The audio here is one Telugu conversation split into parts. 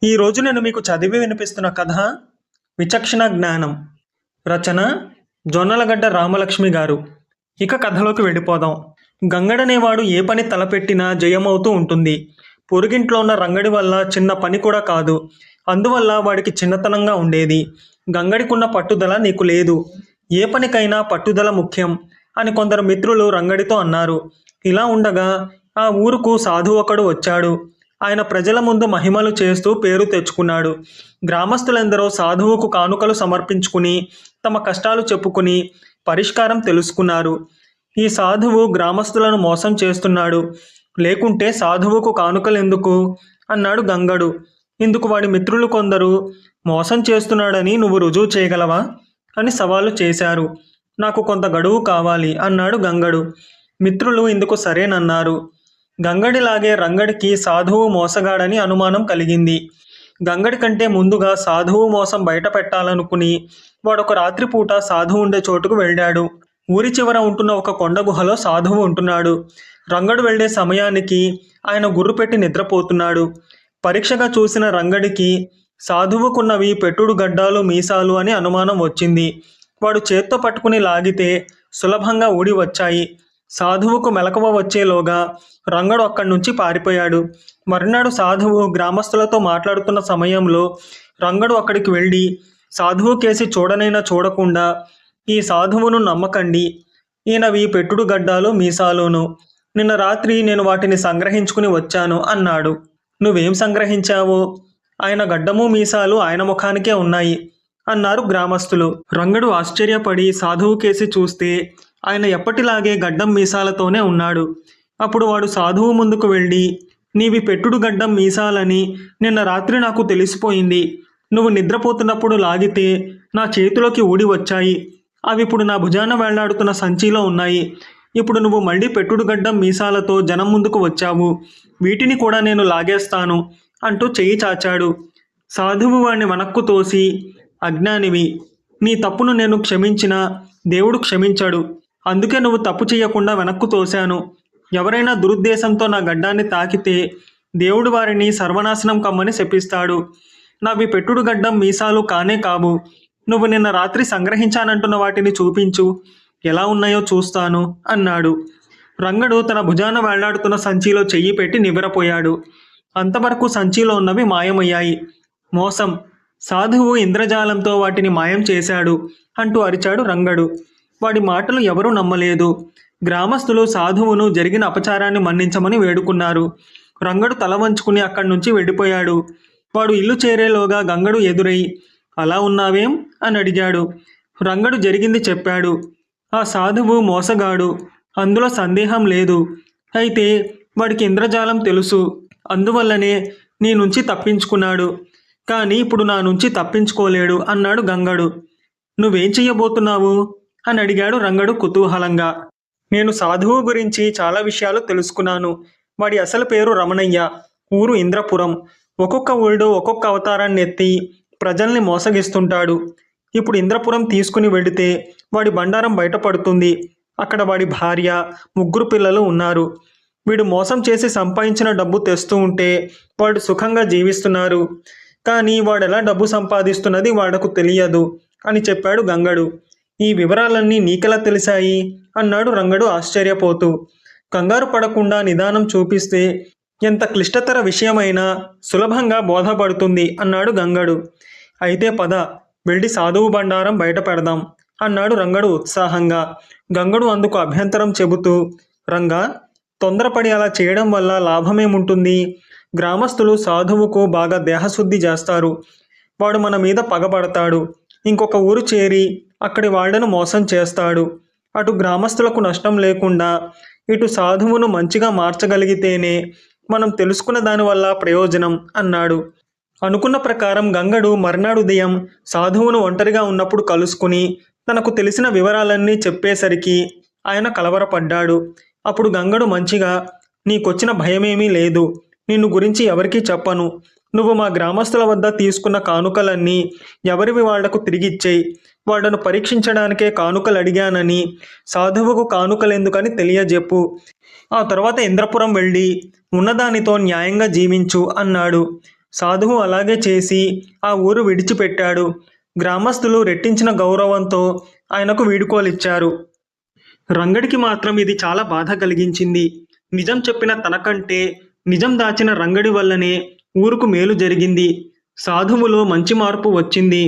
ఈరోజు నేను మీకు చదివి వినిపిస్తున్న కథ విచక్షణ జ్ఞానం. రచన జొన్నలగడ్డ రామలక్ష్మి గారు. ఇక కథలోకి వెళ్ళిపోదాం. గంగడనేవాడు ఏ పని తలపెట్టినా జయమవుతూ ఉంటుంది. పొరుగింట్లో ఉన్న రంగడి వల్ల చిన్న పని కూడా కాదు. అందువల్ల వాడికి చిన్నతనంగా ఉండేది. గంగడికున్న పట్టుదల నీకు లేదు. ఏ పనికైనా పట్టుదల ముఖ్యం అని కొందరు మిత్రులు రంగడితో అన్నారు. ఇలా ఉండగా ఆ ఊరుకు సాధువు ఒకడు వచ్చాడు. ఆయన ప్రజల ముందు మహిమలు చేస్తూ పేరు తెచ్చుకున్నాడు. గ్రామస్తులందరూ సాధువుకు కానుకలు సమర్పించుకుని తమ కష్టాలు చెప్పుకుని పరిష్కారం తెలుసుకున్నారు. ఈ సాధువు గ్రామస్తులను మోసం చేస్తున్నాడు, లేకుంటే సాధువుకు కానుకలు ఎందుకు అన్నాడు గంగడు. ఇందుకు వాడి మిత్రులు కొందరు, మోసం చేస్తున్నాడని నువ్వు రుజువు చేయగలవా అని సవాలు చేశారు. నాకు కొంత గడువు కావాలి అన్నాడు గంగడు. మిత్రులు ఇందుకు సరేనన్నారు. గంగడిలాగే రంగడికి సాధువు మోసగాడని అనుమానం కలిగింది. గంగడి కంటే ముందుగా సాధువు మోసం బయట పెట్టాలనుకుని వాడొక రాత్రిపూట సాధువు ఉండే చోటుకు వెళ్ళాడు. ఊరి చివర ఉంటున్న ఒక కొండ గుహలో సాధువు ఉంటున్నాడు. రంగడు వెళ్లే సమయానికి ఆయన గుర్రు పెట్టి నిద్రపోతున్నాడు. పరీక్షగా చూసిన రంగడికి సాధువుకున్నవి పెట్టుడు గడ్డాలు మీసాలు అని అనుమానం వచ్చింది. వాడు చేత్తో పట్టుకుని లాగితే సులభంగా ఊడి వచ్చాయి. సాధువుకు మెలకువ వచ్చేలోగా రంగడు అక్కడి నుంచి పారిపోయాడు. మరునాడు సాధువు గ్రామస్తులతో మాట్లాడుతున్న సమయంలో రంగడు అక్కడికి వెళ్ళి సాధువు కేసి చూడనైనా చూడకుండా, ఈ సాధువును నమ్మకండి, ఈయనవి పెట్టుడు గడ్డాలు మీసాలును. నిన్న రాత్రి నేను వాటిని సంగ్రహించుకుని వచ్చాను అన్నాడు. నువ్వేం సంగ్రహించావో? ఆయన గడ్డము మీసాలు ఆయన ముఖానికే ఉన్నాయి అన్నారు గ్రామస్తులు. రంగడు ఆశ్చర్యపడి సాధువు కేసి చూస్తే ఆయన ఎప్పటిలాగే గడ్డం మీసాలతోనే ఉన్నాడు. అప్పుడు వాడు సాధువు ముందుకు వెళ్ళి, నీవి పెట్టుడు గడ్డం మీసాలని నిన్న రాత్రి నాకు తెలిసిపోయింది. నువ్వు నిద్రపోతున్నప్పుడు లాగితే నా చేతిలోకి ఊడి వచ్చాయి. అవి ఇప్పుడు నా భుజాన వేళ్లాడుతున్న సంచిలో ఉన్నాయి. ఇప్పుడు నువ్వు మళ్ళీ పెట్టుడు గడ్డం మీసాలతో జనం ముందుకు వచ్చావు. వీటిని కూడా నేను లాగేస్తాను అంటూ చెయ్యి చాచాడు. సాధువు వాణ్ణి వెనక్కు తోసి, అజ్ఞానివి, నీ తప్పును నేను క్షమించినా దేవుడు క్షమించాడు. అందుకే నువ్వు తప్పు చేయకుండా వెనక్కు తోశాను. ఎవరైనా దురుద్దేశంతో నా గడ్డాన్ని తాకితే దేవుడు వారిని సర్వనాశనం కమ్మని శపిస్తాడు. నావి పెట్టుడు గడ్డం మీసాలు కానే కావు. నువ్వు నిన్న రాత్రి సంగ్రహించానంటున్న వాటిని చూపించు, ఎలా ఉన్నాయో చూస్తాను అన్నాడు. రంగడు తన భుజాన వేళ్లాడుతున్న సంచిలో చెయ్యి పెట్టి నివ్వెరపోయాడు. అంతవరకు సంచిలో ఉన్నవి మాయమయ్యాయి. మోసం! సాధువు ఇంద్రజాలంతో వాటిని మాయం చేశాడు అంటూ అరిచాడు రంగడు. వాడి మాటలు ఎవరూ నమ్మలేదు. గ్రామస్తులు సాధువును జరిగిన అపచారాన్ని మన్నించమని వేడుకున్నారు. రంగడు తల వంచుకుని అక్కడి నుంచి వెళ్ళిపోయాడు. వాడు ఇల్లు చేరేలోగా గంగడు ఎదురై, అలా ఉన్నావేం అని అడిగాడు. రంగడు జరిగింది చెప్పాడు. ఆ సాధువు మోసగాడు, అందులో సందేహం లేదు. అయితే వాడికి ఇంద్రజాలం తెలుసు. అందువల్లనే నీ నుంచి తప్పించుకున్నాడు. కానీ ఇప్పుడు నా నుంచి తప్పించుకోలేడు అన్నాడు గంగడు. నువ్వేం చెయ్యబోతున్నావు అని అడిగాడు రంగడు కుతూహలంగా. నేను సాధువు గురించి చాలా విషయాలు తెలుసుకున్నాను. వాడి అసలు పేరు రమణయ్య, ఊరు ఇంద్రపురం. ఒక్కొక్క ఊళ్ళో ఒక్కొక్క అవతారాన్ని ఎత్తి ప్రజల్ని మోసగిస్తుంటాడు. ఇప్పుడు ఇంద్రపురం తీసుకుని వెళితే వాడి బండారం బయటపడుతుంది. అక్కడ వాడి భార్య, 3 పిల్లలు ఉన్నారు. వీడు మోసం చేసి సంపాదించిన డబ్బు తెస్తూ ఉంటే వాడు సుఖంగా జీవిస్తున్నారు. కానీ వాడెలా డబ్బు సంపాదిస్తున్నది వాళ్లకు తెలియదు అని చెప్పాడు గంగడు. ఈ వివరాలన్నీ నీకెలా తెలిసాయి అన్నాడు రంగడు ఆశ్చర్యపోతూ. కంగారు పడకుండా నిదానం చూపిస్తే ఎంత క్లిష్టతర విషయమైనా సులభంగా బోధపడుతుంది అన్నాడు గంగడు. అయితే పద, వెళ్ళి సాధువు బండారం బయట పెడదాం అన్నాడు రంగడు ఉత్సాహంగా. గంగడు అందుకు అభ్యంతరం చెబుతూ, రంగా, తొందరపడి అలా చేయడం వల్ల లాభమేముంటుంది? గ్రామస్తులు సాధువుకు బాగా దేహశుద్ధి చేస్తారు. వాడు మన మీద పగబడతాడు. ఇంకొక ఊరు చేరి అక్కడి వాళ్లను మోసం చేస్తాడు. అటు గ్రామస్తులకు నష్టం లేకుండా ఇటు సాధువును మంచిగా మార్చగలిగితేనే మనం తెలుసుకున్న దానివల్ల ప్రయోజనం అన్నాడు. అనుకున్న ప్రకారం గంగడు మర్నాడు ఉదయం సాధువును ఒంటరిగా ఉన్నప్పుడు కలుసుకుని తనకు తెలిసిన వివరాలన్నీ చెప్పేసరికి ఆయన కలవరపడ్డాడు. అప్పుడు గంగడు మంచిగా, నీకొచ్చిన భయమేమీ లేదు. నిన్ను గురించి ఎవరికీ చెప్పను. నువ్వు మా గ్రామస్తుల వద్ద తీసుకున్న కానుకలన్నీ ఎవరివి వాళ్లకు తిరిగిచ్చేయి. వాళ్లను పరీక్షించడానికే కానుకలు అడిగానని సాధువుకు కానుకలెందుకని తెలియజెప్పు. ఆ తర్వాత ఇంద్రపురం వెళ్ళి ఉన్నదానితో న్యాయంగా జీవించు అన్నాడు. సాధువు అలాగే చేసి ఆ ఊరు విడిచిపెట్టాడు. గ్రామస్తులు రెట్టించిన గౌరవంతో ఆయనకు వీడుకోలిచ్చారు. రంగడికి మాత్రం ఇది చాలా బాధ కలిగించింది. నిజం చెప్పిన తనకంటే నిజం దాచిన రంగడి వల్లనే ఊరుకు మేలు జరిగింది. సాధువులో మంచి మార్పు వచ్చింది.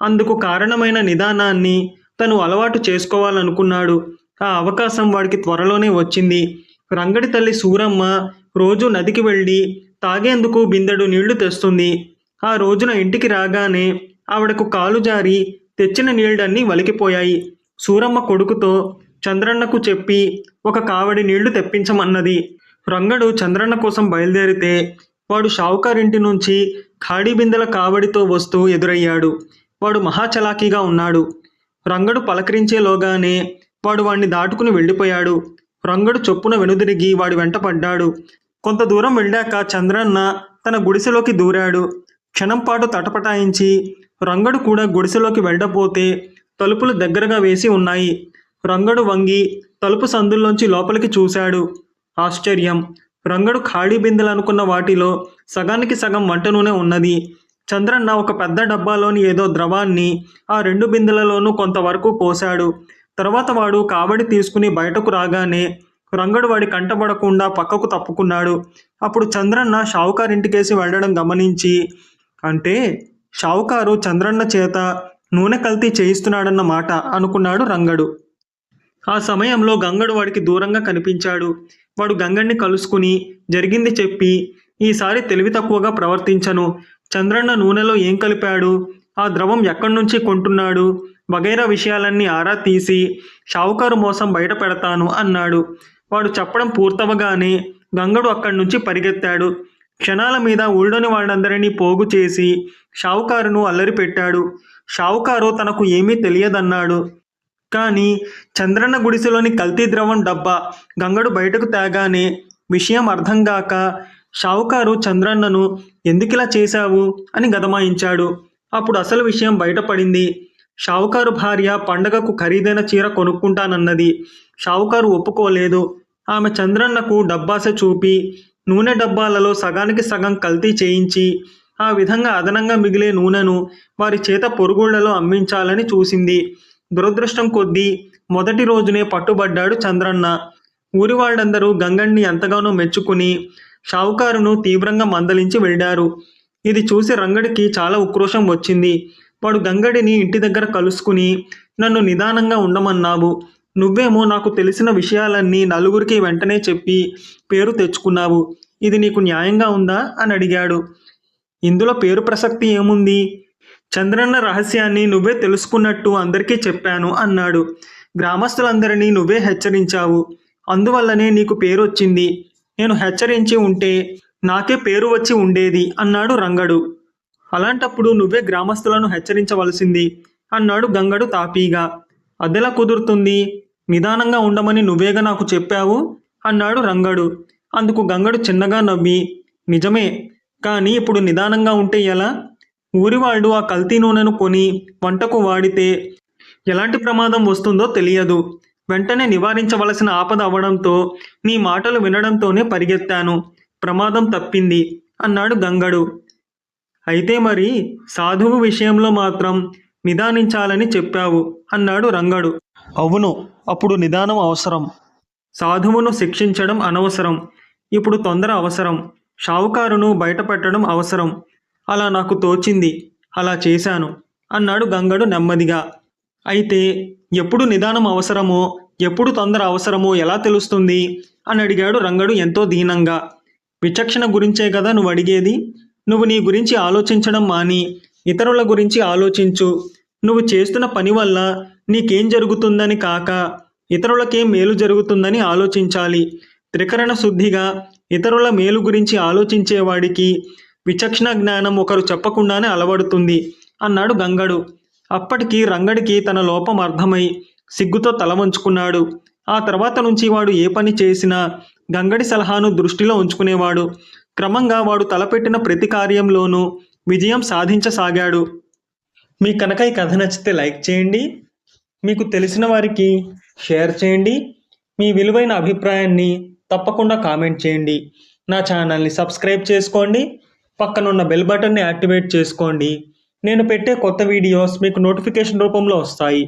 అందుకు కారణమైన నిదానాన్ని తను అలవాటు చేసుకోవాలనుకున్నాడు. ఆ అవకాశం వాడికి త్వరలోనే వచ్చింది. రంగడి తల్లి సూరమ్మ రోజు నదికి వెళ్ళి తాగేందుకు బిందెడు నీళ్లు తెస్తుంది. ఆ రోజున ఇంటికి రాగానే ఆవిడకు కాలు జారి తెచ్చిన నీళ్ళన్నీ వలికిపోయాయి. సూరమ్మ కొడుకుతో చంద్రన్నకు చెప్పి ఒక కావడి నీళ్లు తెప్పించమన్నది. రంగడు చంద్రన్న కోసం బయలుదేరితే వాడు షావుకారింటి నుంచి ఖాళీ బిందెల కావడితో వస్తూ ఎదురయ్యాడు. వాడు మహాచలాకీగా ఉన్నాడు. రంగడు పలకరించేలోగానే వాడు వాణ్ణి దాటుకుని వెళ్ళిపోయాడు. రంగడు చొప్పున వెనుదిరిగి వాడి వెంట పడ్డాడు. కొంత దూరం వెళ్ళాక చంద్రన్న తన గుడిసెలోకి దూరాడు. క్షణంపాటు తటపటాయించి రంగడు కూడా గుడిసెలోకి వెళ్ళబోతే తలుపులు దగ్గరగా వేసి ఉన్నాయి. రంగడు వంగి తలుపు సందుల్లోంచి లోపలికి చూశాడు. ఆశ్చర్యం! రంగడు ఖాళీ బిందెలు అనుకున్న వాటిలో సగానికి సగం వంట నూనె ఉన్నది. చంద్రన్న ఒక పెద్ద డబ్బాలోని ఏదో ద్రవాన్ని ఆ 2 బిందెలలోనూ కొంతవరకు పోశాడు. తర్వాత వాడు కావడి తీసుకుని బయటకు రాగానే రంగడు వాడి కంటపడకుండా పక్కకు తప్పుకున్నాడు. అప్పుడు చంద్రన్న షావుకారింటికేసి వెళ్ళడం గమనించి, అంటే షావుకారు చంద్రన్న చేత నూనె కల్తీ చేయిస్తున్నాడన్న మాట అనుకున్నాడు రంగడు. ఆ సమయంలో గంగడు వాడికి దూరంగా కనిపించాడు. వాడు గంగడిని కలుసుకుని జరిగింది చెప్పి, ఈసారి తెలివి తక్కువగా ప్రవర్తించను. చంద్రన్న నూనెలో ఏం కలిపాడు, ఆ ద్రవం ఎక్కడి నుంచి కొంటున్నాడు వగైరా విషయాలన్నీ ఆరా తీసి షావుకారు మోసం బయట పెడతాను అన్నాడు. వాడు చెప్పడం పూర్తవగానే గంగడు అక్కడి నుంచి పరిగెత్తాడు. క్షణాల మీద ఊళ్ళోని వాళ్ళందరినీ పోగు చేసి షావుకారును అల్లరి పెట్టాడు. షావుకారు తనకు ఏమీ తెలియదన్నాడు. కానీ చంద్రన్న గుడిసెలోని కల్తీ ద్రవం డబ్బా గంగడు బయటకు తేగానే విషయం అర్థం కాక షావుకారు చంద్రన్నను ఎందుకిలా చేశావు అని గదమాయించాడు. అప్పుడు అసలు విషయం బయటపడింది. షావుకారు భార్య పండగకు ఖరీదైన చీర కొనుక్కుంటానన్నది. షావుకారు ఒప్పుకోలేదు. ఆమె చంద్రన్నకు డబ్బాస చూపి నూనె డబ్బాలలో సగానికి సగం కల్తీ చేయించి ఆ విధంగా అదనంగా మిగిలే నూనెను వారి చేత పొరుగుళ్లలో అమ్మించాలని చూసింది. దురదృష్టం కొద్దీ మొదటి రోజునే పట్టుబడ్డాడు చంద్రన్న. ఊరి వాళ్ళందరూ గంగణ్ణి ఎంతగానో మెచ్చుకుని షావుకారును తీవ్రంగా మందలించి వెళ్ళారు. ఇది చూసి రంగడికి చాలా ఉక్రోషం వచ్చింది. వాడు గంగడిని ఇంటి దగ్గర కలుసుకుని, నన్ను నిదానంగా ఉండమన్నావు, నువ్వేమో నాకు తెలిసిన విషయాలన్నీ నలుగురికి వెంటనే చెప్పి పేరు తెచ్చుకున్నావు. ఇది నీకు న్యాయంగా ఉందా అని అడిగాడు. ఇందులో పేరు ప్రసక్తి ఏముంది? చంద్రన్న రహస్యాన్ని నువ్వే తెలుసుకున్నట్టు అందరికీ చెప్పాను అన్నాడు. గ్రామస్తులందరినీ నువ్వే హెచ్చరించావు, అందువల్లనే నీకు పేరు వచ్చింది. నేను హెచ్చరించి ఉంటే నాకే పేరు వచ్చి ఉండేది అన్నాడు రంగడు. అలాంటప్పుడు నువ్వే గ్రామస్తులను హెచ్చరించవలసింది అన్నాడు గంగడు తాపీగా. అదెలా కుదురుతుంది? నిదానంగా ఉండమని నువ్వేగా నాకు చెప్పావు అన్నాడు రంగడు. అందుకు గంగడు చిన్నగా నవ్వి, నిజమే, కానీ ఇప్పుడు నిదానంగా ఉంటే ఎలా? ఊరివాళ్ళు ఆ కల్తీ నూనెను కొని వంటకు వాడితే ఎలాంటి ప్రమాదం వస్తుందో తెలియదు. వెంటనే నివారించవలసిన ఆపద అవ్వడంతో నీ మాటలు వినడంతోనే పరిగెత్తాను. ప్రమాదం తప్పింది అన్నాడు గంగడు. అయితే మరి సాధువు విషయంలో మాత్రం నిదానించాలని చెప్పావు అన్నాడు రంగడు. అవును, అప్పుడు నిదానం అవసరం. సాధువును శిక్షించడం అనవసరం. ఇప్పుడు తొందర అవసరం. షావుకారును బయట పెట్టడం అవసరం. అలా నాకు తోచింది, అలా చేశాను అన్నాడు గంగడు నెమ్మదిగా. అయితే ఎప్పుడు నిదానం అవసరమో ఎప్పుడు తొందర అవసరమో ఎలా తెలుస్తుంది అని అడిగాడు రంగడు ఎంతో దీనంగా. విచక్షణ గురించే కదా నువ్వు అడిగేది? నువ్వు నీ గురించి ఆలోచించడం మాని ఇతరుల గురించి ఆలోచించు. నువ్వు చేస్తున్న పని వల్ల నీకేం జరుగుతుందని కాక ఇతరులకేం మేలు జరుగుతుందని ఆలోచించాలి. త్రికరణ శుద్ధిగా ఇతరుల మేలు గురించి ఆలోచించేవాడికి విచక్షణ జ్ఞానం ఒకరు చెప్పకుండానే అలవడుతుంది అన్నాడు గంగడు. అప్పటికి రంగడికి తన లోపం అర్థమై సిగ్గుతో తల వంచుకున్నాడు. ఆ తర్వాత నుంచి వాడు ఏ పని చేసినా గంగడి సలహాను దృష్టిలో ఉంచుకునేవాడు. క్రమంగా వాడు తలపెట్టిన ప్రతి కార్యంలోనూ విజయం సాధించసాగాడు. మీకు కనుక ఈ కథ నచ్చితే లైక్ చేయండి, మీకు తెలిసిన వారికి షేర్ చేయండి, మీ విలువైన అభిప్రాయాన్ని తప్పకుండా కామెంట్ చేయండి. నా ఛానల్ని సబ్స్క్రైబ్ చేసుకోండి. పక్కనున్న బెల్ బటన్ని యాక్టివేట్ చేసుకోండి. నేను పెట్టే కొత్త వీడియోస్ మీకు నోటిఫికేషన్ రూపంలో వస్తాయి.